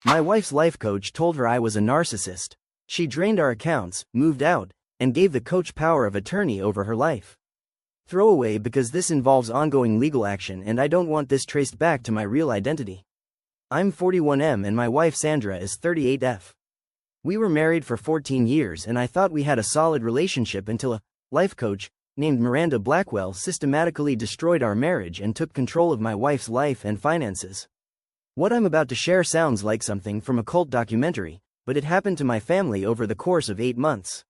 My wife's life coach told her I was a narcissist. She drained our accounts, moved out, and gave the coach power of attorney over her life. Throw away because this involves ongoing legal action and I don't want this traced back to my real identity. I'm 41M and my wife Sandra is 38F. We were married for 14 years and I thought we had a solid relationship until a life coach named Miranda Blackwell systematically destroyed our marriage and took control of my wife's life and finances. What I'm about to share sounds like something from a cult documentary, but it happened to my family over the course of 8 months.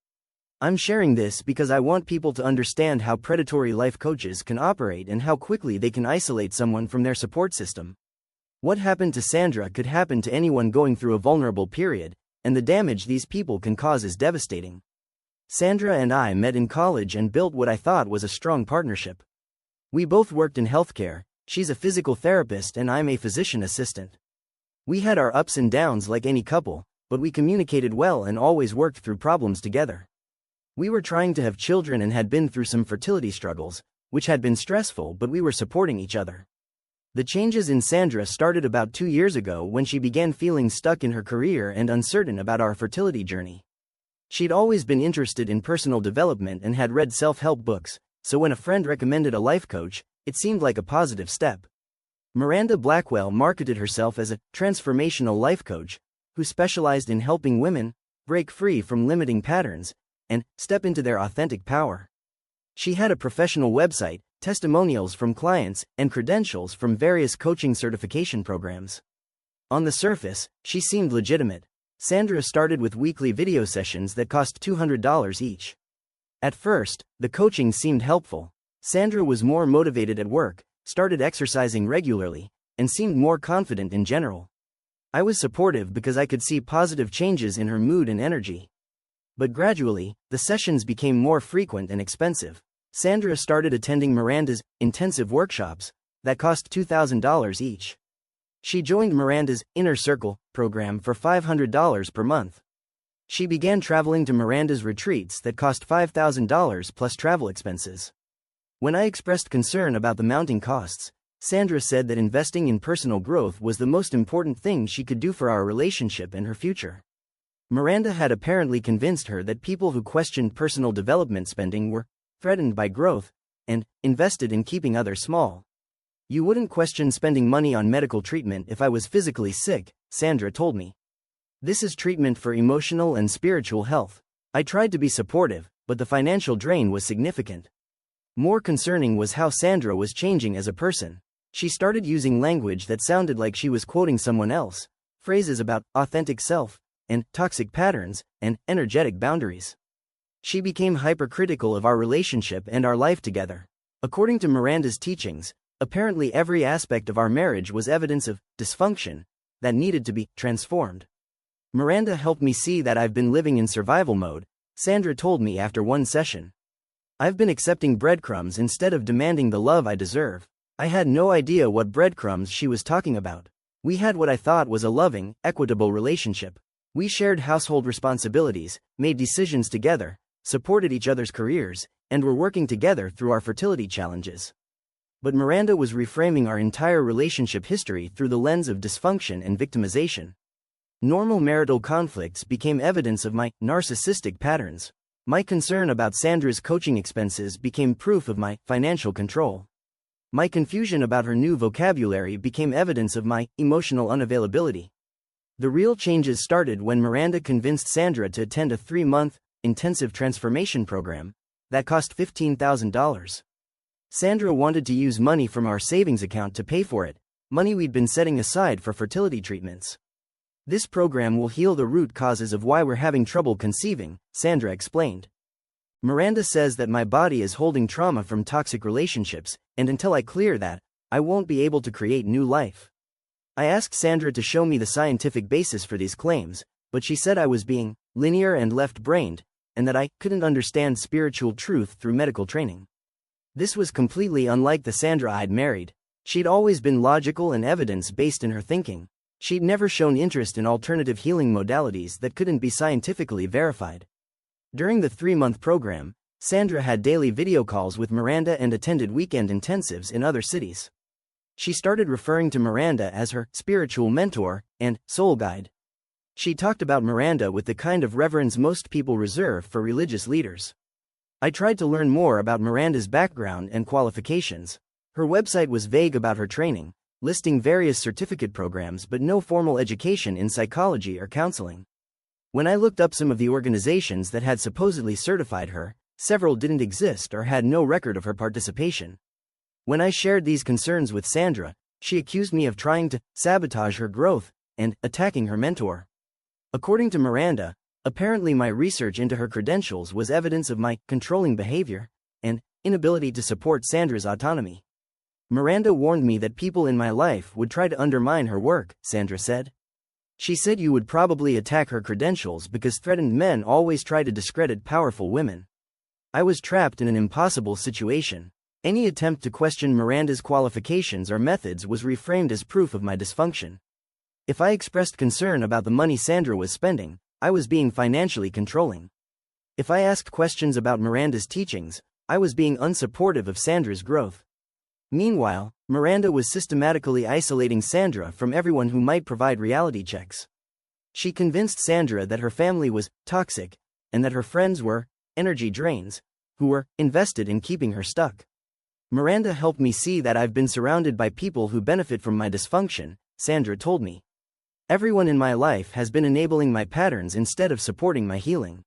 I'm sharing this because I want people to understand how predatory life coaches can operate and how quickly they can isolate someone from their support system. What happened to Sandra could happen to anyone going through a vulnerable period, and the damage these people can cause is devastating. Sandra and I met in college and built what I thought was a strong partnership. We both worked in healthcare. She's a physical therapist and I'm a physician assistant. We had our ups and downs like any couple, but we communicated well and always worked through problems together. We were trying to have children and had been through some fertility struggles, which had been stressful, but we were supporting each other. The changes in Sandra started about 2 years ago when she began feeling stuck in her career and uncertain about our fertility journey. She'd always been interested in personal development and had read self-help books, so when a friend recommended a life coach, it seemed like a positive step. Miranda Blackwell marketed herself as a transformational life coach who specialized in helping women break free from limiting patterns and step into their authentic power. She had a professional website, testimonials from clients, and credentials from various coaching certification programs. On the surface, she seemed legitimate. Sandra started with weekly video sessions that cost $200 each. At first, the coaching seemed helpful. Sandra was more motivated at work, started exercising regularly, and seemed more confident in general. I was supportive because I could see positive changes in her mood and energy. But gradually, the sessions became more frequent and expensive. Sandra started attending Miranda's intensive workshops that cost $2,000 each. She joined Miranda's Inner Circle program for $500 per month. She began traveling to Miranda's retreats that cost $5,000 plus travel expenses. When I expressed concern about the mounting costs, Sandra said that investing in personal growth was the most important thing she could do for our relationship and her future. Miranda had apparently convinced her that people who questioned personal development spending were threatened by growth and invested in keeping others small. You wouldn't question spending money on medical treatment if I was physically sick, Sandra told me. This is treatment for emotional and spiritual health. I tried to be supportive, but the financial drain was significant. More concerning was how Sandra was changing as a person. She started using language that sounded like she was quoting someone else, phrases about authentic self, and toxic patterns, and energetic boundaries. She became hypercritical of our relationship and our life together. According to Miranda's teachings, apparently every aspect of our marriage was evidence of dysfunction that needed to be transformed. Miranda helped me see that I've been living in survival mode, Sandra told me after one session. I've been accepting breadcrumbs instead of demanding the love I deserve. I had no idea what breadcrumbs she was talking about. We had what I thought was a loving, equitable relationship. We shared household responsibilities, made decisions together, supported each other's careers, and were working together through our fertility challenges. But Miranda was reframing our entire relationship history through the lens of dysfunction and victimization. Normal marital conflicts became evidence of my narcissistic patterns. My concern about Sandra's coaching expenses became proof of my financial control. My confusion about her new vocabulary became evidence of my emotional unavailability. The real changes started when Miranda convinced Sandra to attend a 3-month, intensive transformation program that cost $15,000. Sandra wanted to use money from our savings account to pay for it, money we'd been setting aside for fertility treatments. This program will heal the root causes of why we're having trouble conceiving, Sandra explained. Miranda says that my body is holding trauma from toxic relationships, and until I clear that, I won't be able to create new life. I asked Sandra to show me the scientific basis for these claims, but she said I was being linear and left-brained, and that I couldn't understand spiritual truth through medical training. This was completely unlike the Sandra I'd married. She'd always been logical and evidence-based in her thinking. She'd never shown interest in alternative healing modalities that couldn't be scientifically verified. During the 3-month program, Sandra had daily video calls with Miranda and attended weekend intensives in other cities. She started referring to Miranda as her spiritual mentor and soul guide. She talked about Miranda with the kind of reverence most people reserve for religious leaders. I tried to learn more about Miranda's background and qualifications. Her website was vague about her training, listing various certificate programs but no formal education in psychology or counseling. When I looked up some of the organizations that had supposedly certified her, several didn't exist or had no record of her participation. When I shared these concerns with Sandra, she accused me of trying to sabotage her growth and attacking her mentor. According to Miranda, apparently my research into her credentials was evidence of my controlling behavior and inability to support Sandra's autonomy. Miranda warned me that people in my life would try to undermine her work, Sandra said. She said you would probably attack her credentials because threatened men always try to discredit powerful women. I was trapped in an impossible situation. Any attempt to question Miranda's qualifications or methods was reframed as proof of my dysfunction. If I expressed concern about the money Sandra was spending, I was being financially controlling. If I asked questions about Miranda's teachings, I was being unsupportive of Sandra's growth. Meanwhile, Miranda was systematically isolating Sandra from everyone who might provide reality checks. She convinced Sandra that her family was toxic, and that her friends were energy drains, who were invested in keeping her stuck. Miranda helped me see that I've been surrounded by people who benefit from my dysfunction, Sandra told me. Everyone in my life has been enabling my patterns instead of supporting my healing.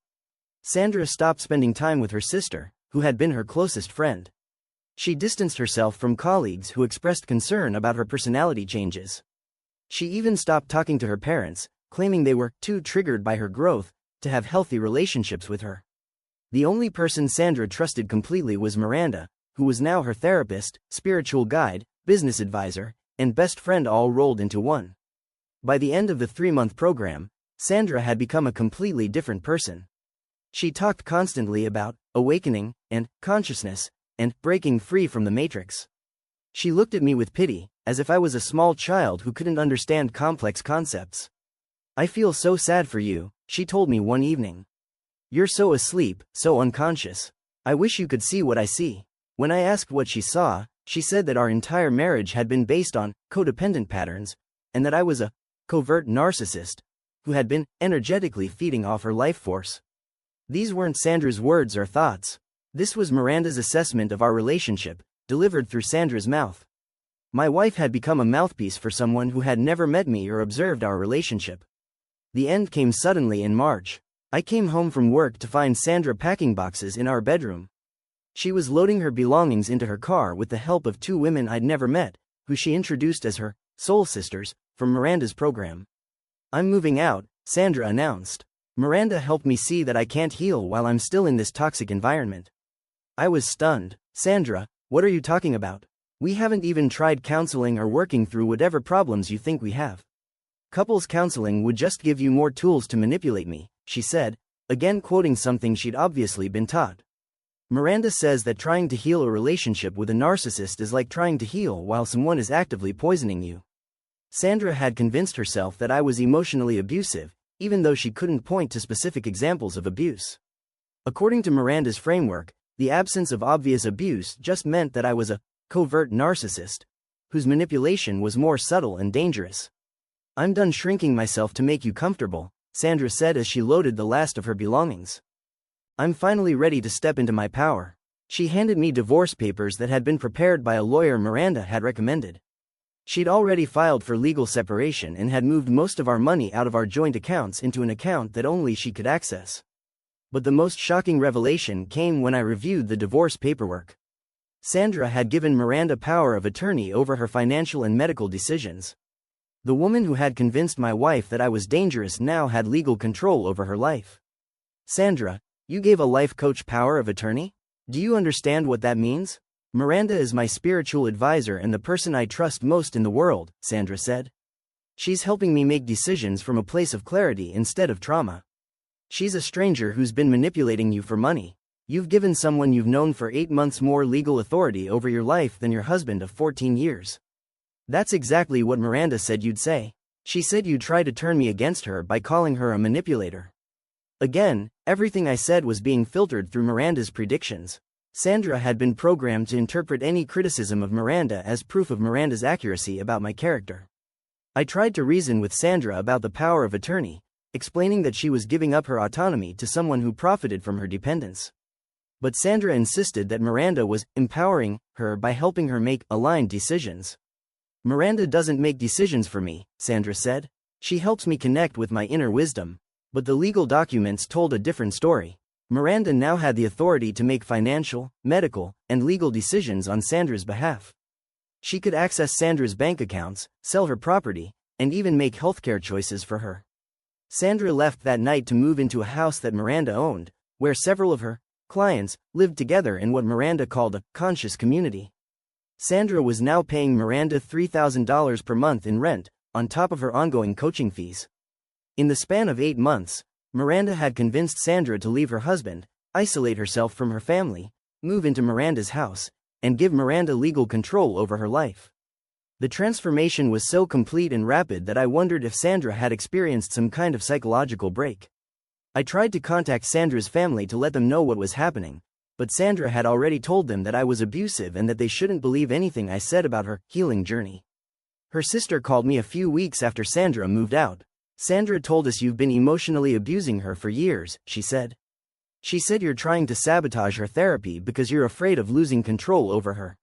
Sandra stopped spending time with her sister, who had been her closest friend. She distanced herself from colleagues who expressed concern about her personality changes. She even stopped talking to her parents, claiming they were too triggered by her growth to have healthy relationships with her. The only person Sandra trusted completely was Miranda, who was now her therapist, spiritual guide, business advisor, and best friend all rolled into one. By the end of the 3-month program, Sandra had become a completely different person. She talked constantly about awakening and consciousness and breaking free from the matrix. She looked at me with pity, as if I was a small child who couldn't understand complex concepts. "I feel so sad for you," she told me one evening. "You're so asleep, so unconscious. I wish you could see what I see." When I asked what she saw, she said that our entire marriage had been based on codependent patterns, and that I was a covert narcissist who had been energetically feeding off her life force. These weren't Sandra's words or thoughts. This was Miranda's assessment of our relationship, delivered through Sandra's mouth. My wife had become a mouthpiece for someone who had never met me or observed our relationship. The end came suddenly in March. I came home from work to find Sandra packing boxes in our bedroom. She was loading her belongings into her car with the help of 2 women I'd never met, who she introduced as her soul sisters from Miranda's program. "I'm moving out," Sandra announced. "Miranda helped me see that I can't heal while I'm still in this toxic environment." I was stunned. "Sandra, what are you talking about? We haven't even tried counseling or working through whatever problems you think we have. Couples counseling would just give you more tools to manipulate me," she said, again quoting something she'd obviously been taught. Miranda says that trying to heal a relationship with a narcissist is like trying to heal while someone is actively poisoning you. Sandra had convinced herself that I was emotionally abusive, even though she couldn't point to specific examples of abuse. According to Miranda's framework, the absence of obvious abuse just meant that I was a covert narcissist, whose manipulation was more subtle and dangerous. "I'm done shrinking myself to make you comfortable," Sandra said as she loaded the last of her belongings. "I'm finally ready to step into my power." She handed me divorce papers that had been prepared by a lawyer Miranda had recommended. She'd already filed for legal separation and had moved most of our money out of our joint accounts into an account that only she could access. But the most shocking revelation came when I reviewed the divorce paperwork. Sandra had given Miranda power of attorney over her financial and medical decisions. The woman who had convinced my wife that I was dangerous now had legal control over her life. "Sandra, you gave a life coach power of attorney? Do you understand what that means? Miranda is my spiritual advisor and the person I trust most in the world," Sandra said. "She's helping me make decisions from a place of clarity instead of trauma. She's a stranger who's been manipulating you for money. You've given someone you've known for 8 months more legal authority over your life than your husband of 14 years. That's exactly what Miranda said you'd say. She said you'd try to turn me against her by calling her a manipulator." Again, everything I said was being filtered through Miranda's predictions. Sandra had been programmed to interpret any criticism of Miranda as proof of Miranda's accuracy about my character. I tried to reason with Sandra about the power of attorney, explaining that she was giving up her autonomy to someone who profited from her dependence. But Sandra insisted that Miranda was empowering her by helping her make aligned decisions. Miranda doesn't make decisions for me, Sandra said. She helps me connect with my inner wisdom. But the legal documents told a different story. Miranda now had the authority to make financial, medical, and legal decisions on Sandra's behalf. She could access Sandra's bank accounts, sell her property, and even make healthcare choices for her. Sandra left that night to move into a house that Miranda owned, where several of her clients lived together in what Miranda called a conscious community. Sandra was now paying Miranda $3,000 per month in rent, on top of her ongoing coaching fees. In the span of 8 months, Miranda had convinced Sandra to leave her husband, isolate herself from her family, move into Miranda's house, and give Miranda legal control over her life. The transformation was so complete and rapid that I wondered if Sandra had experienced some kind of psychological break. I tried to contact Sandra's family to let them know what was happening, but Sandra had already told them that I was abusive and that they shouldn't believe anything I said about her healing journey. Her sister called me a few weeks after Sandra moved out. Sandra told us you've been emotionally abusing her for years, she said. She said you're trying to sabotage her therapy because you're afraid of losing control over her.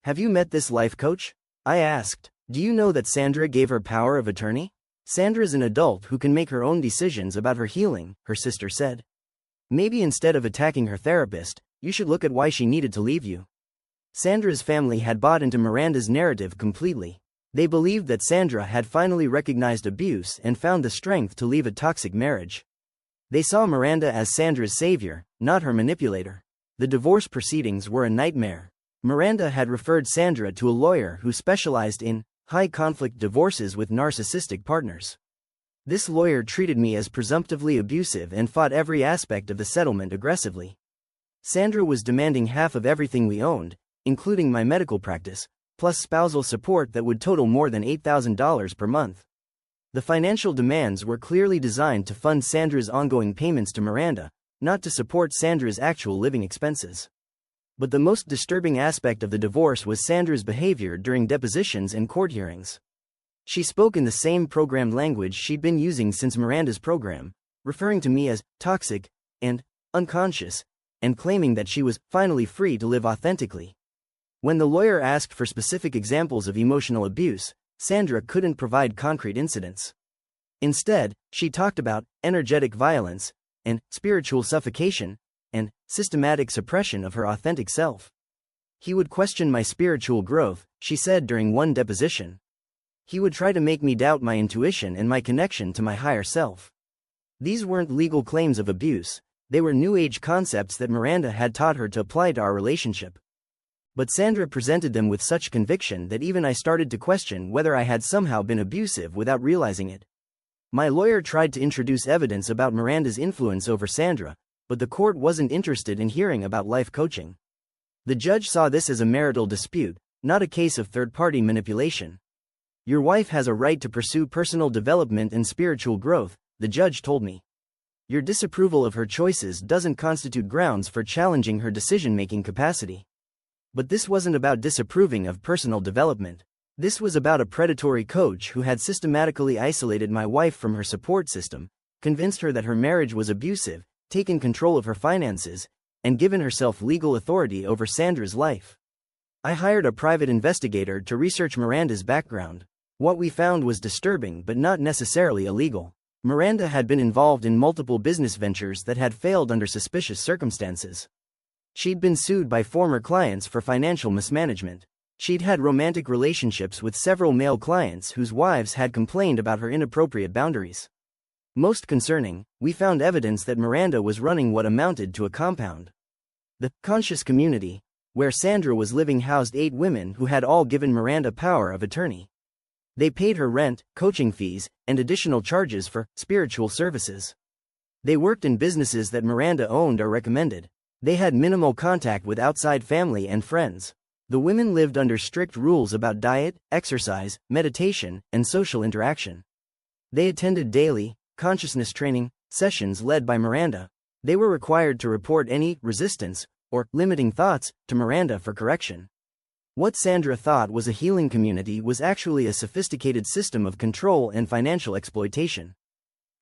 Have you met this life coach? I asked. Do you know that Sandra gave her power of attorney? Sandra's an adult who can make her own decisions about her healing, her sister said. Maybe instead of attacking her therapist, you should look at why she needed to leave you. Sandra's family had bought into Miranda's narrative completely. They believed that Sandra had finally recognized abuse and found the strength to leave a toxic marriage. They saw Miranda as Sandra's savior, not her manipulator. The divorce proceedings were a nightmare. Miranda had referred Sandra to a lawyer who specialized in high-conflict divorces with narcissistic partners. This lawyer treated me as presumptively abusive and fought every aspect of the settlement aggressively. Sandra was demanding half of everything we owned, including my medical practice, plus spousal support that would total more than $8,000 per month. The financial demands were clearly designed to fund Sandra's ongoing payments to Miranda, not to support Sandra's actual living expenses. But the most disturbing aspect of the divorce was Sandra's behavior during depositions and court hearings. She spoke in the same programmed language she'd been using since Miranda's program, referring to me as toxic and unconscious, and claiming that she was finally free to live authentically. When the lawyer asked for specific examples of emotional abuse, Sandra couldn't provide concrete incidents. Instead, she talked about energetic violence, and spiritual suffocation, and systematic suppression of her authentic self. He would question my spiritual growth, she said during one deposition. He would try to make me doubt my intuition and my connection to my higher self. These weren't legal claims of abuse, they were New Age concepts that Miranda had taught her to apply to our relationship. But Sandra presented them with such conviction that even I started to question whether I had somehow been abusive without realizing it. My lawyer tried to introduce evidence about Miranda's influence over Sandra, but the court wasn't interested in hearing about life coaching. The judge saw this as a marital dispute, not a case of third-party manipulation. Your wife has a right to pursue personal development and spiritual growth, the judge told me. Your disapproval of her choices doesn't constitute grounds for challenging her decision-making capacity. But this wasn't about disapproving of personal development. This was about a predatory coach who had systematically isolated my wife from her support system, convinced her that her marriage was abusive, taken control of her finances, and given herself legal authority over Sandra's life. I hired a private investigator to research Miranda's background. What we found was disturbing but not necessarily illegal. Miranda had been involved in multiple business ventures that had failed under suspicious circumstances. She'd been sued by former clients for financial mismanagement. She'd had romantic relationships with several male clients whose wives had complained about her inappropriate boundaries. Most concerning, we found evidence that Miranda was running what amounted to a compound. The conscious community, where Sandra was living, housed 8 women who had all given Miranda power of attorney. They paid her rent, coaching fees, and additional charges for spiritual services. They worked in businesses that Miranda owned or recommended. They had minimal contact with outside family and friends. The women lived under strict rules about diet, exercise, meditation, and social interaction. They attended daily, consciousness training sessions led by Miranda. They were required to report any resistance or limiting thoughts, to Miranda for correction. What Sandra thought was a healing community was actually a sophisticated system of control and financial exploitation.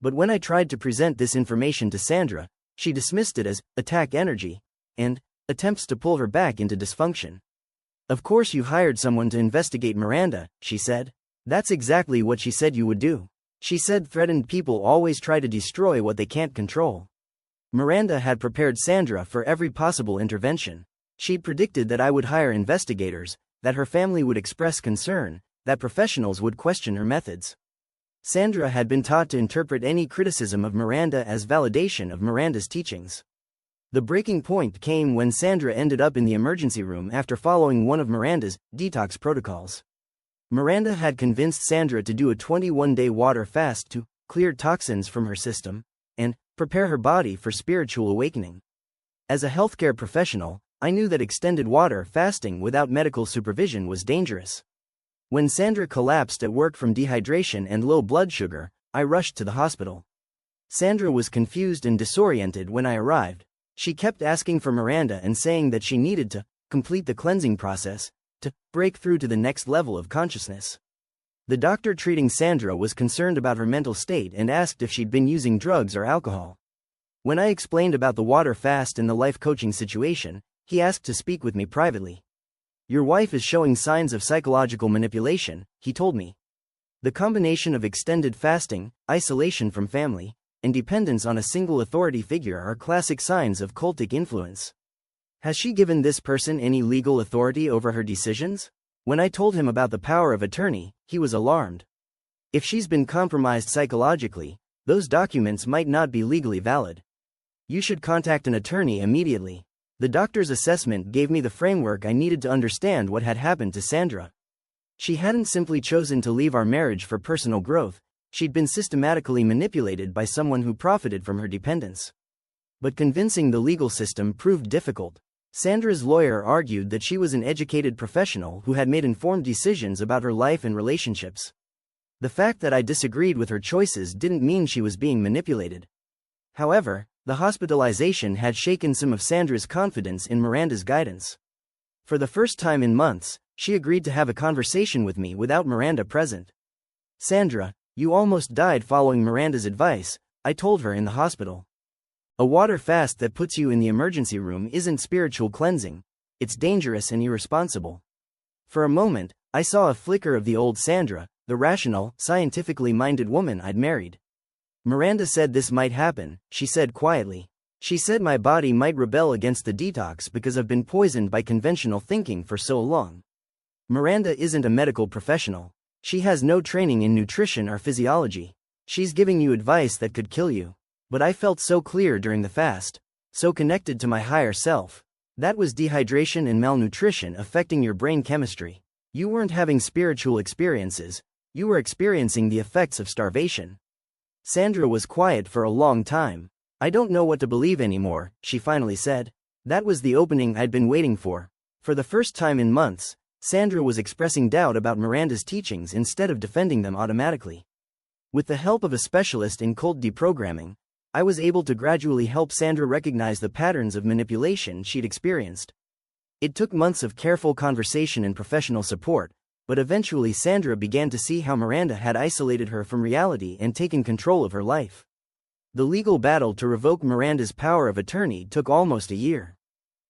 But when I tried to present this information to Sandra, she dismissed it as attack energy and attempts to pull her back into dysfunction. "Of course you hired someone to investigate Miranda," she said. "That's exactly what she said you would do. She said threatened people always try to destroy what they can't control." Miranda had prepared Sandra for every possible intervention. She'd predicted that I would hire investigators, that her family would express concern, that professionals would question her methods. Sandra had been taught to interpret any criticism of Miranda as validation of Miranda's teachings. The breaking point came when Sandra ended up in the emergency room after following one of Miranda's detox protocols. Miranda had convinced Sandra to do a 21-day water fast to clear toxins from her system and prepare her body for spiritual awakening. As a healthcare professional, I knew that extended water fasting without medical supervision was dangerous. When Sandra collapsed at work from dehydration and low blood sugar, I rushed to the hospital. Sandra was confused and disoriented when I arrived. She kept asking for Miranda and saying that she needed to complete the cleansing process, to break through to the next level of consciousness. The doctor treating Sandra was concerned about her mental state and asked if she'd been using drugs or alcohol. When I explained about the water fast and the life coaching situation, he asked to speak with me privately. "Your wife is showing signs of psychological manipulation," he told me. "The combination of extended fasting, isolation from family, and dependence on a single authority figure are classic signs of cultic influence. Has she given this person any legal authority over her decisions?" When I told him about the power of attorney, he was alarmed. "If she's been compromised psychologically, those documents might not be legally valid. You should contact an attorney immediately." The doctor's assessment gave me the framework I needed to understand what had happened to Sandra. She hadn't simply chosen to leave our marriage for personal growth, she'd been systematically manipulated by someone who profited from her dependence. But convincing the legal system proved difficult. Sandra's lawyer argued that she was an educated professional who had made informed decisions about her life and relationships. The fact that I disagreed with her choices didn't mean she was being manipulated. However, the hospitalization had shaken some of Sandra's confidence in Miranda's guidance. For the first time in months, she agreed to have a conversation with me without Miranda present. "Sandra, you almost died following Miranda's advice," I told her in the hospital. "A water fast that puts you in the emergency room isn't spiritual cleansing, it's dangerous and irresponsible." For a moment, I saw a flicker of the old Sandra, the rational, scientifically minded woman I'd married. "Miranda said this might happen," she said quietly. "She said my body might rebel against the detox because I've been poisoned by conventional thinking for so long. Miranda isn't a medical professional. She has no training in nutrition or physiology. She's giving you advice that could kill you." But I felt so clear during the fast, so connected to my higher self. That was dehydration and malnutrition affecting your brain chemistry. You weren't having spiritual experiences, you were experiencing the effects of starvation. Sandra was quiet for a long time. "I don't know what to believe anymore," she finally said. That was the opening I'd been waiting for. For the first time in months, Sandra was expressing doubt about Miranda's teachings instead of defending them automatically. With the help of a specialist in cult deprogramming, I was able to gradually help Sandra recognize the patterns of manipulation she'd experienced. It took months of careful conversation and professional support, but eventually Sandra began to see how Miranda had isolated her from reality and taken control of her life. The legal battle to revoke Miranda's power of attorney took almost a year.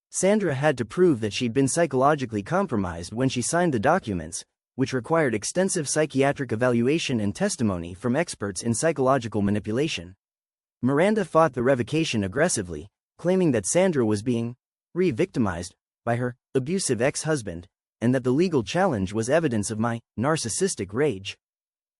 Sandra had to prove that she'd been psychologically compromised when she signed the documents, which required extensive psychiatric evaluation and testimony from experts in psychological manipulation. Miranda fought the revocation aggressively, claiming that Sandra was being re-victimized by her abusive ex-husband, and that the legal challenge was evidence of my narcissistic rage.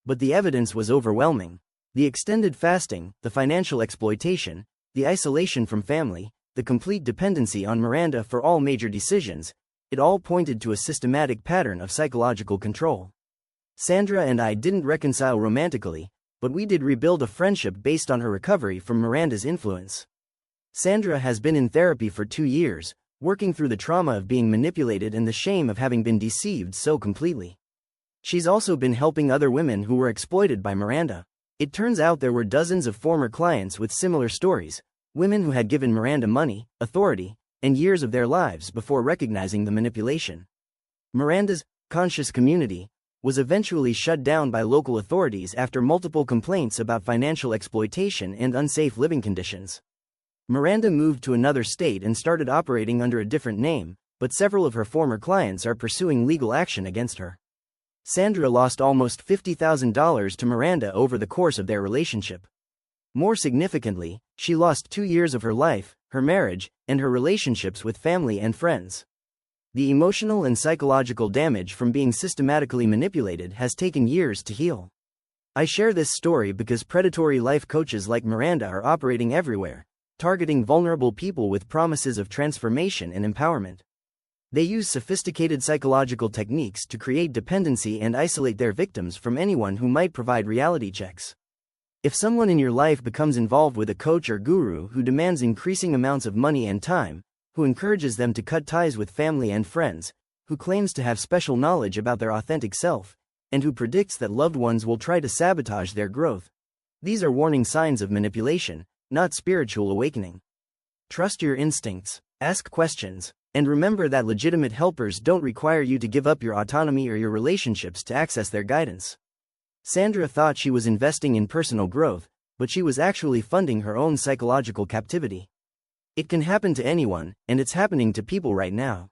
But the evidence was overwhelming. The extended fasting, the financial exploitation, the isolation from family, the complete dependency on Miranda for all major decisions, it all pointed to a systematic pattern of psychological control. Sandra and I didn't reconcile romantically, but we did rebuild a friendship based on her recovery from Miranda's influence. Sandra has been in therapy for 2 years, working through the trauma of being manipulated and the shame of having been deceived so completely. She's also been helping other women who were exploited by Miranda. It turns out there were dozens of former clients with similar stories, women who had given Miranda money, authority, and years of their lives before recognizing the manipulation. Miranda's conscious community was eventually shut down by local authorities after multiple complaints about financial exploitation and unsafe living conditions. Miranda moved to another state and started operating under a different name, but several of her former clients are pursuing legal action against her. Sandra lost almost $50,000 to Miranda over the course of their relationship. More significantly, she lost 2 years of her life, her marriage, and her relationships with family and friends. The emotional and psychological damage from being systematically manipulated has taken years to heal. I share this story because predatory life coaches like Miranda are operating everywhere, targeting vulnerable people with promises of transformation and empowerment. They use sophisticated psychological techniques to create dependency and isolate their victims from anyone who might provide reality checks. If someone in your life becomes involved with a coach or guru who demands increasing amounts of money and time, who encourages them to cut ties with family and friends, who claims to have special knowledge about their authentic self, and who predicts that loved ones will try to sabotage their growth, these are warning signs of manipulation, not spiritual awakening. Trust your instincts, ask questions, and remember that legitimate helpers don't require you to give up your autonomy or your relationships to access their guidance. Sandra thought she was investing in personal growth, but she was actually funding her own psychological captivity. It can happen to anyone, and it's happening to people right now.